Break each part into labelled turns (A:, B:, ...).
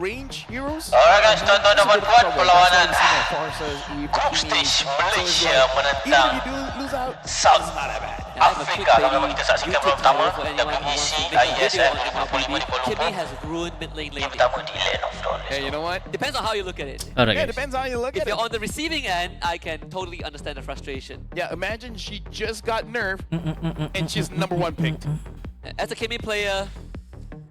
A: range heroes.
B: Alright guys, tuan-tuan dan puan-puan, perlawanan Group Stage Malaysia menentang South Afrika. Memang kita saksikan perlawanan pertama WEC Iesf Wec25 di Kuala
C: Kimmy
B: Lumpur.
C: has ruined mid lane
B: Game
C: laning.
B: pertama di Land of Dawn.
A: Hey, you know what?
C: Depends on how you look at it.
D: Alright
A: Yeah,
D: guys.
A: depends on how you look
C: If
A: at
C: you're
A: it.
C: on the receiving end, I can totally understand the frustration.
A: Yeah, imagine she just got nerfed and she's #1 picked.
C: As a Kimmy player,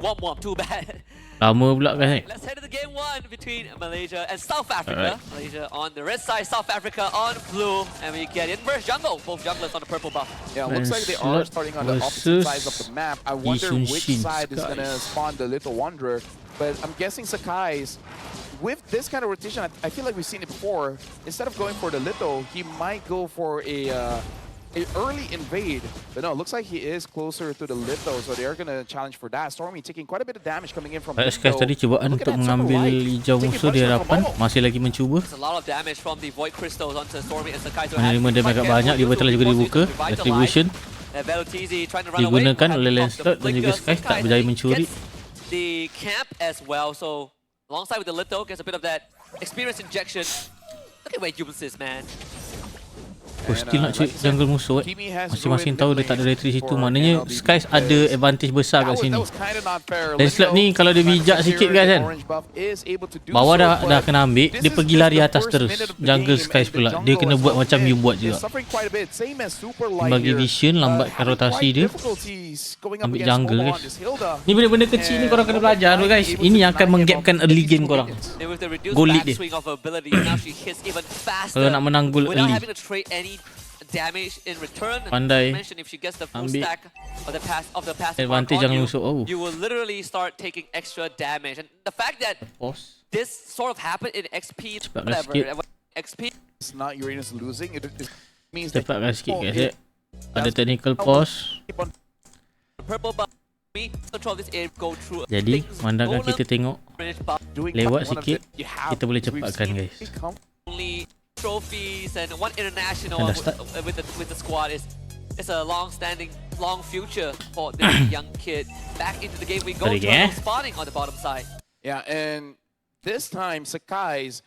C: womp too bad.
D: Lama pula guys.
C: Let's head to the game 1 between Malaysia and South Africa.
D: Alright.
C: Malaysia on the red side, South Africa on blue, and we get inverse jungle. Both junglers on the purple buff.
A: Yeah, it looks like they are starting on the opposite sides of the map. I wonder which side is gonna spawn the Little Wanderer, but I'm guessing Sakai's. With this kind of rotation, I feel like we've seen it before. Instead of going for the Little, he might go for a early invade. But no, it looks like he is closer to the Little, so they are gonna challenge for that. Stormy taking quite a bit of damage coming in from
D: Guys tadi cubaan untuk mengambil hijau musuh di hadapan. Masih lagi mencuba.
C: There's a lot of damage from the Void Crystals onto Stormy and Sakai.
D: Menerima damage agak banyak. Dia telah juga dibuka. Retribution digunakan oleh Lancelot dan juga Sky tak berjaya mencuri.
C: The camp as well, so alongside with the Little, gets a bit of that experience injection. Look at where Yums is, man.
D: Oh, still nak curi jungle musuh Masing-masing tahu dia tak ada retreat situ. Maknanya Skies ada advantage besar kat sini. Lancelot ni kalau dia bijak sikit guys kan, bawah dah kena ambil, dia pergi lari atas terus. Jungle Skies pula, dia kena buat macam Yum buat juga. Bagi vision, lambatkan rotasi dia. Ambil jungle guys. Ni benda-benda kecil ni korang kena belajar tu guys. Ini yang akan menggapkan early game korang. Goal lead dia. Kalau nak menang goal early,
C: damage in return.
D: pandai
C: Mention if she gets the full
D: ambil
C: stack of the passive
D: advantage
C: on
D: jangan
C: you,
D: musuh. Oh,
C: you will literally start taking extra damage. And the fact that
D: pause.
C: this sort of happened in XP,
D: Cepatkan
C: whatever,
D: sikit.
C: XP,
A: It's not Uranus losing. It means that
D: Cepatkan sikit guys. Ada technical pause.
C: purple buff, me control this area, go through.
D: Jadi
C: things,
D: pandangan
C: golem,
D: kita tengok
C: finish buff,
D: lewat sikit, kita boleh cepatkan guys.
C: only trophies and one international with the squad is a long-standing, long future for this young kid. Back into the game we go. Spawning on the bottom side.
A: Yeah, and this time Sakai's,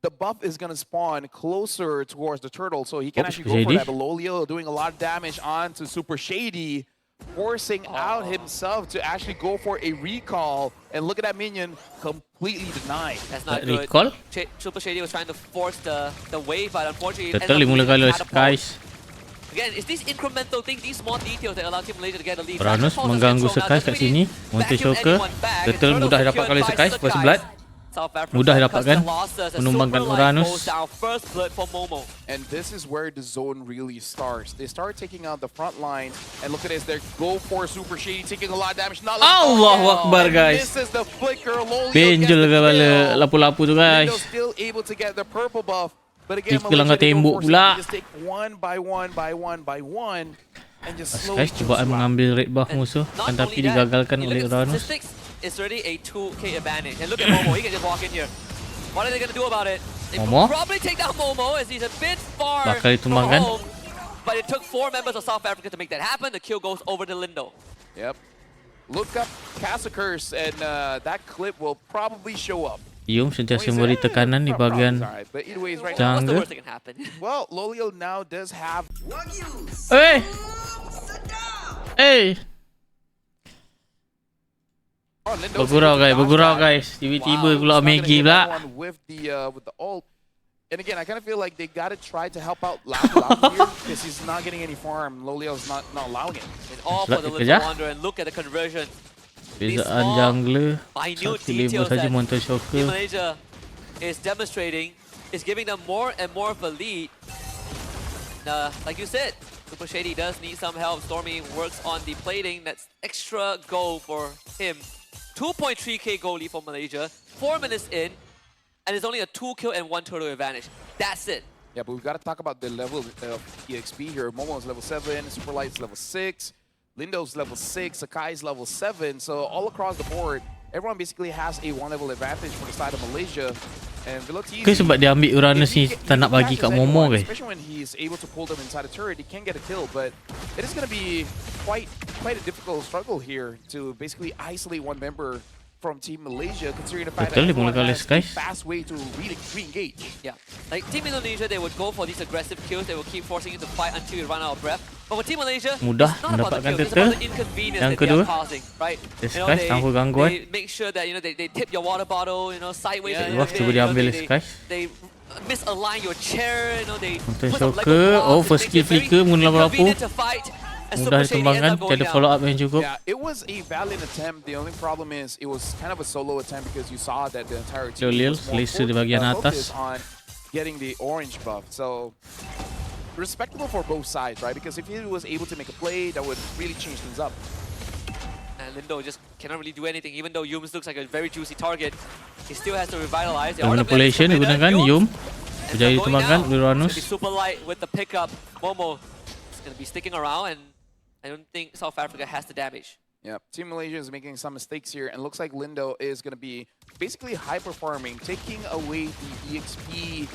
A: the buff is gonna spawn closer towards the turtle, so he can actually go for that. But Lolio doing a lot of damage onto Super Shady, forcing out himself to actually go for a recall. And look at that minion, completely denied.
C: That's not good.
D: Recall?
C: Super Shady was trying to force the wave, but unfortunately,
D: Betul mula kali Skies.
C: again, it's these incremental things, these small details that allow Team Malaysia to get a lead.
D: Uranus mengganggu Skies kat sini. Monte Shocker. Betul mudah dapat kali Skies. First blood. Mudah dapatkan, menumbangkan Uranus.
A: And this is where the zone really starts. They start taking out the front line, and look at this, they go for Super Shady, taking a lot of damage. Not
D: Allahu Akbar guys.
A: This is the flicker.
D: Benjol kepala lapu-lapu tu guys.
A: Still able to get the purple buff, but again,
D: Jika langgar tembok pula.
A: just take one by one, and just
D: Skies cubaan mengambil red buff musuh, tapi digagalkan oleh Uranus.
C: It's already a 2k advantage. And look at Momo, he can just walk in here. What are they going to do about it? They
D: Momo?
C: probably take down Momo as he's a bit far
D: Bakal
C: from
D: ditumbangkan.
C: home. But it took 4 members of South Africa to make that happen. The kill goes over to Lindo.
A: Yep. Look up Casa Curse, and that clip will probably show up.
D: Yum sentiasa memberi tekanan di bahagian jungle.
C: What's the worst that can happen?
A: Well, Lolio now does have...
D: Hey! Bergurau guys. Tiba-tiba pula Maggie pula.
A: With the ult. And again, I kind of feel like they gotta try to help out Lapu here because he's not getting any farm. Lolio's not allowing it.
C: It's all for the Little Wanderer, and look at the conversion.
D: Bezaan jungler. Satu level saja Monte Shocker.
C: Malaysia is demonstrating, is giving them more and more of a lead. Like you said, Super Shady does need some help. Stormy works on the plating. That's extra goal for him. 2.3k goal lead for Malaysia. 4 minutes in, and it's only a 2 kill and 1 turtle advantage. That's it.
A: Yeah, but we've got to talk about the level of EXP here. Momo's level 7, Super Light's level 6, Lindo's level 6, Sakai's level 7. So all across the board, everyone basically has a 1 level advantage for the side of Malaysia. And
D: Ke sebab dia ambil Uranus ni tak nak bagi kat Momo guys.
A: Especially when he's able to pull them inside a turret, he can get a kill, but it is going to be quite a difficult struggle here to basically isolate one member from Team Malaysia, considering the fact
D: Betul,
A: that
D: dia mula
A: everyone
D: kalah
A: has a
D: Skies.
A: fast way to re-engage.
C: Yeah, like Team Indonesia, they would go for these aggressive kills. They will keep forcing you to fight until you run out of breath. But for Team Malaysia,
D: Mudah
C: it's not about the
D: mendapatkan
C: kills, it's
D: turtle.
C: about the inconvenience
D: Yang
C: that they
D: kedua,
C: are causing, right?
D: Skies tanpa gangguan.
C: They make sure that they tip your water bottle, sideways.
D: Wah, cuba diambil Skies.
C: They misalign your chair, they
D: Content
C: put some
D: Shocker.
C: Lego
D: Oh,
C: blocks.
D: first
C: It
D: skill
C: makes it very
D: flicker menggunakan pelapu.
C: inconvenient to fight. And
D: Mudah
C: Super Shady ends
D: ditumbangkan,
C: up going
D: tiada
C: down.
D: follow up yang cukup.
A: Yeah, it was a valiant attempt. The only problem is it was kind of a solo attempt because you saw that the entire team
D: Lil,
A: was more
D: selesa di bahagian
A: focused
D: atas.
A: on getting the orange buff. So respectable for both sides, right? Because if he was able to make a play, that would really change things up.
C: And Lindo just cannot really do anything, even though Yums looks like a very juicy target. He still has to revitalize. The
D: Manipulation digunakan, Yum. Berjaya ditumbangkan oleh Uranus.
C: Super light with the pickup. Momo is going to be sticking around, and I don't think South Africa has the damage.
A: Yeah, Team Malaysia is making some mistakes here, and looks like Lindo is going to be basically high-performing, taking away the EXP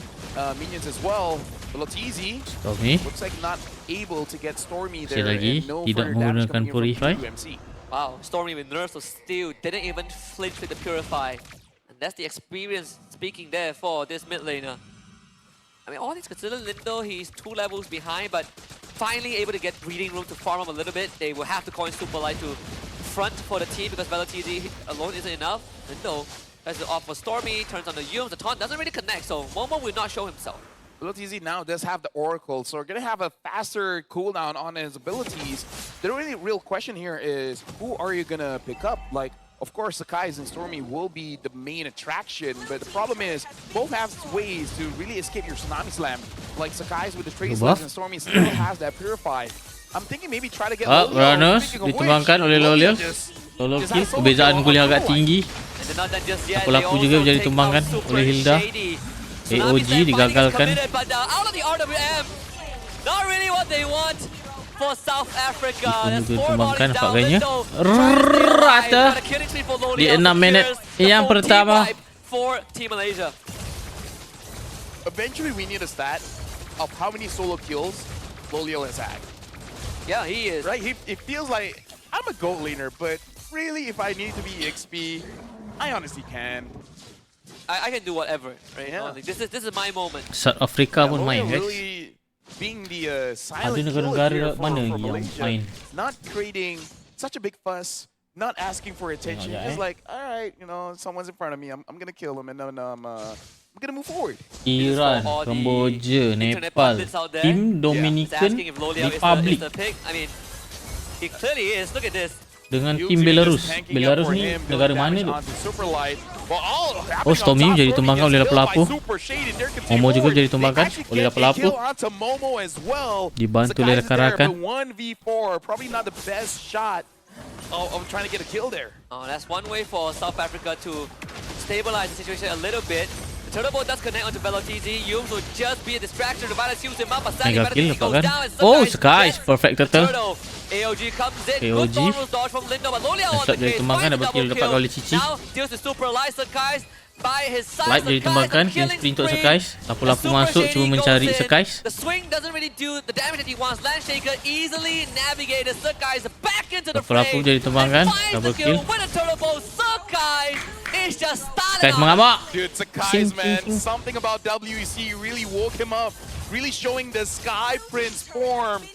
A: minions as well. Velotizi
D: Stormy.
A: looks like not able to get Stormy there,
D: Sekali lagi,
A: and no
D: tidak
A: further damage
D: menggunakan
A: coming in from
D: Purify.
A: UMC.
C: Wow, Stormy with nerfs, so still didn't even flinch with the Purify. And that's the experience speaking there for this mid laner. I mean, all these considered Lindo, he's 2 levels behind, but finally able to get breathing room to farm him a little bit. They will have to coin Super Light to front for the team because Velotizi alone isn't enough. Lindo tries to opt for Stormy, turns on the Yums, the taunt doesn't really connect, so Momo will not show himself.
A: Velotizi now does have the Oracle, so we're going to have a faster cooldown on his abilities. The really real question here is, who are you going to pick up? Like, of course, Sakai's and Stormy will be the main attraction, but the problem is, both have ways to really escape your Tsunami Slam. Like Sakai's with the Traceless and Stormy still has that Purify. I'm thinking maybe try to get Lolio.
D: Uranus ditumbangkan oleh Lolio. Solo kill, perbezaan gol yang agak tinggi. Pelaku juga menjadi tumbangkan oleh Hilda. AOG digagalkan.
C: Not really what they want for South Africa.
D: Itu tumbangkan nampak gayanya. Rata di 6 minit yang pertama.
C: For Team Malaysia.
A: Eventually we need a stat of how many solo kills Lolio has had.
C: Yeah, he is.
A: Right? It feels like I'm a goat laner, but really if I need to be EXP, I honestly can.
C: I can do whatever, right?
A: Yeah.
C: This is my moment.
D: South Africa pun main, guys.
A: Really being the silent
D: Ada negara-negara mana yang main?
A: Not creating such a big fuss, not asking for attention, just like, all right, someone's in front of me, I'm gonna kill him, and then I'm gonna move forward.
D: Iran, Kamboja, Nepal, Tim Dominican Republic.
C: I mean, he clearly is. Look at this.
D: Dengan tim Belarus. Belarus ni negara mana tu? Oh, Stormy jadi tumbangkan oleh pelapu. Momo juga jadi tumbangkan oleh pelapu. Dibantu oleh rakan-rakan.
A: Of trying to get a kill there.
C: Oh, that's one way for South Africa to stabilize the situation a little bit. The turtle ball does connect onto Velotizi. Yums will just be a distraction. The Violence heals him up.
D: Mega kill dapat kan? Oh, Skies perfect turtle.
C: AOG comes in.
D: AOG.
C: Good normal dodge from Lindo, but Lolia on the
D: jadi
C: case.
D: tumbangkan dapat kill dapat oleh Cici.
C: Now deals the super light Skies by his side.
D: Light jadi tumbangkan, kill sprint untuk Skies. Lapu-lapu masuk cuba mencari Skies.
C: The swing doesn't really do the damage that he wants. Landshaker easily navigated Skies back into the frame.
D: Lapu-lapu jadi tumbangkan, double kill.
C: With a turtle ball, Skies is just starting.
D: Skies mengamuk.
A: Dude, Sakai's, man, something about WEC really woke him up. Really showing the Sky Prince form.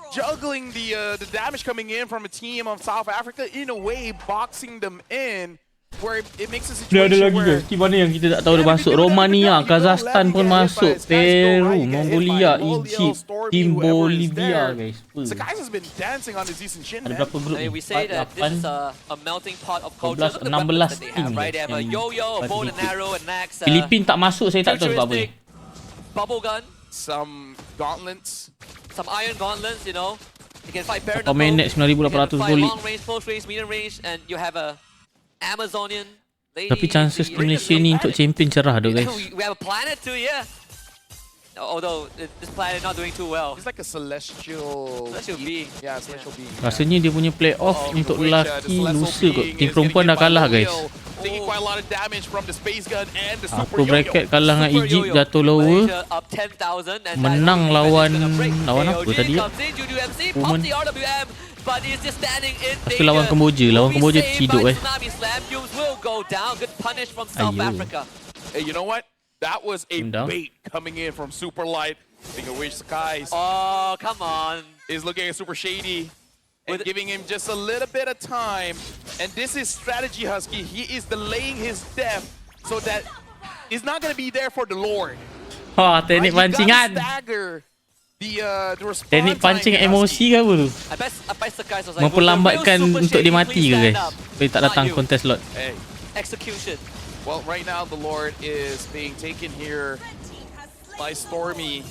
A: Juggling the damage coming in from a team of South Africa, in a way boxing them in, where it makes a situation
D: Ada lagi
A: where
D: guys, tim mana yang kita tak tahu dia masuk? Romania, Kazakhstan pun masuk, Peru, Mongolia, Egypt, tim Bolivia guys.
A: Sakai's has been dancing on his decent chin,
D: Ada
A: man.
D: berapa grup ni?
C: We say that this is a melting pot of culture.
D: 16 tim
C: Right, they have a yo-yo, a bow and arrow, an axe.
D: Filipin tak masuk, saya tak tahu sebab apa ni.
C: Bubble gun,
A: Some gauntlets.
C: some iron gauntlets, You can fight bare
D: Berapa minit 9,800 golik.
C: long range, close range, medium range, and you have a Amazonian lady.
D: Tapi chances tim Malaysia ni untuk champion cerah tu guys.
C: We have a planet too, yeah. Although this planet not doing too well.
A: He's like a celestial
C: being.
A: Yeah, celestial being.
D: Rasanya dia punya playoff untuk lelaki lusa kot. Tim perempuan dah kalah guys.
A: Taking quite a lot of damage from the space gun and the super
D: Aku bracket kalah dengan Egypt, jatuh lower.
C: Up 10,000 and
D: Menang lawan apa tadi ya?
C: Woman. but he's just standing in
D: Lepas tu lawan Kemboja. Lawan Kemboja terciduk
C: Tsunami Slam. Yums will go down. Good punish from South Africa.
A: Hey, you know what? That was a bait coming in from Super Light. Speaking of which, Skies.
C: Oh, come on.
A: Is looking at Super Shady and giving him just a little bit of time. And this is strategy, Husky. He is delaying his death so that he's not going to be there for the Lord.
D: Wah, teknik pancingan. Teknik pancing emosi ke apa tu? Memperlambatkan untuk dia mati ke guys? Supaya tak datang contest slot.
C: Execution.
A: Well, right now the Lord is being taken here by Stormy.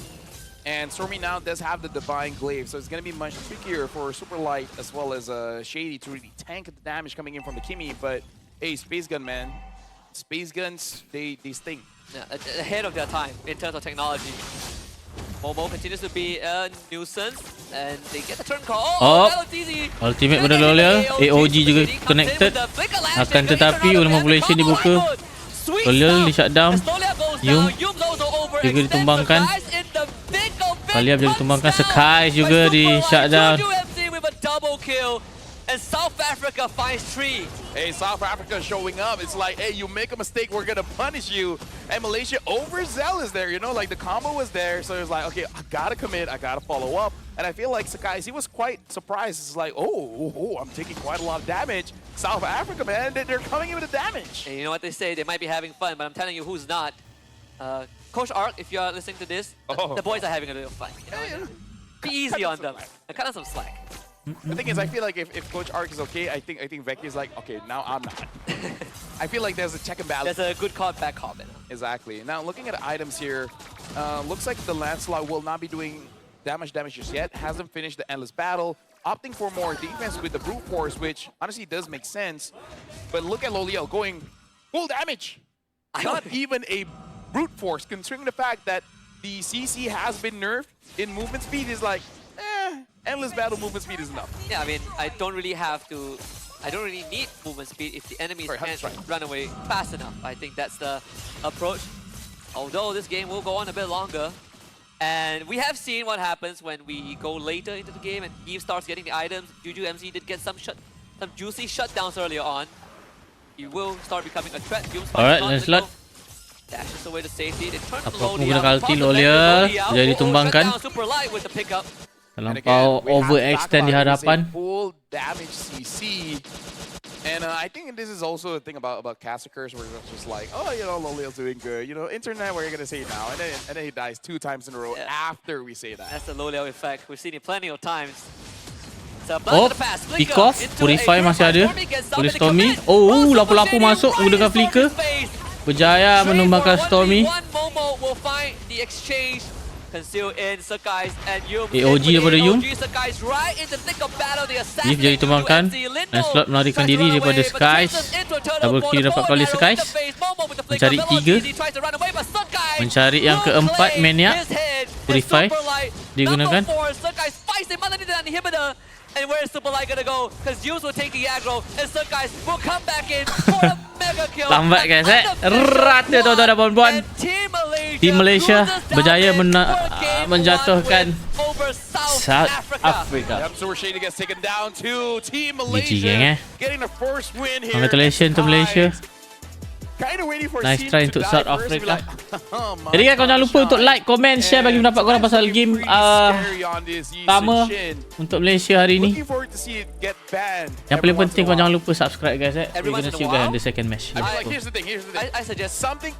A: And Stormy now does have the Divine Glaive, so it's going to be much trickier for Super Light as well as Shady to really tank the damage coming in from the Kimmy. But hey, Space Gun, man. Space Guns, they sting.
C: Yeah, ahead of their time in terms of technology. Momo continues to be a nuisance, and they get the turn call.
D: Oh, ultimate pada Lolia. AOG juga connected. Akan tetapi ultimate population dibuka. Lolia di shutdown. Yum juga ditumbangkan. Kalian juga ditumbangkan. Skies juga di shutdown.
C: And South Africa finds 3.
A: Hey, South Africa showing up. It's like, hey, you make a mistake, we're going to punish you. And Malaysia overzealous there, you know, like the combo was there. So it's like, okay, I got to commit, I got to follow up. And I feel like Sakai, he was quite surprised. It's like, oh, I'm taking quite a lot of damage. South Africa, man, they're coming in with the damage.
C: And you know what they say, they might be having fun, but I'm telling you who's not. Coach Ark, if you're listening to this, the boys are having a little fun. You know? Be easy on them. Cut on some slack.
A: The thing is, I feel like if Coach Ark is okay, I think Vecchi is like, okay, now I'm not. I feel like there's a check and balance.
C: There's a good card back comment.
A: Exactly. Now, looking at the items here, looks like the Lancelot will not be doing that much damage just yet. Hasn't finished the Endless Battle. Opting for more defense with the Brute Force, which honestly does make sense. But look at Loliel going full damage. Not even a Brute Force, considering the fact that the CC has been nerfed in movement speed. Is like, Endless Battle movement speed is enough.
C: Yeah, I mean, I don't really need movement speed if the enemies can't run away fast enough. I think that's the approach. Although this game will go on a bit longer. And we have seen what happens when we go later into the game and Eve starts getting the items. Juju MC did get some juicy shutdowns earlier on. He will start becoming a threat.
D: Alright, Lancelot.
C: Dashes away to safety. They turn to
D: Menggunakan ulti Lolia. Jadi ditumbangkan.
C: Super Light with the pickup.
D: Terlampau overextend di hadapan.
A: Full damage CC. And I think this is also a thing about Cassacres where it's just like, oh, you know, Loliel's doing good. You know, internet, what are you going to say now? And then he dies 2 times in a row after we say that.
C: That's the Loliel effect. We've seen it plenty of times.
D: Oh, pick off. Purify masih ada. Boleh Stormy. Oh, lapu-lapu masuk menggunakan flicker. Berjaya menumbangkan Stormy. AOG daripada Yum. Iesf jadi tumbangkan. Lancelot melarikan diri daripada Skies. Double kill dapat kali Skies. Mencari 3. Mencari yang keempat, Maniac. Purify digunakan.
C: And where is Super Light gonna go? Because Yums will take the aggro, and Guys will come back in for a mega kill.
D: Lambat guys, Rata tuan-tuan dan puan-puan. Tim Malaysia berjaya menjatuhkan South Africa. GG geng Congratulations to Malaysia. Nice try untuk South Africa. Jadi kan kau jangan lupa untuk like, comment, share bagi pendapat korang pasal game pertama untuk Malaysia hari ni. Yang paling penting kau jangan lupa subscribe guys. We're gonna see you guys in the second match.
C: I suggest something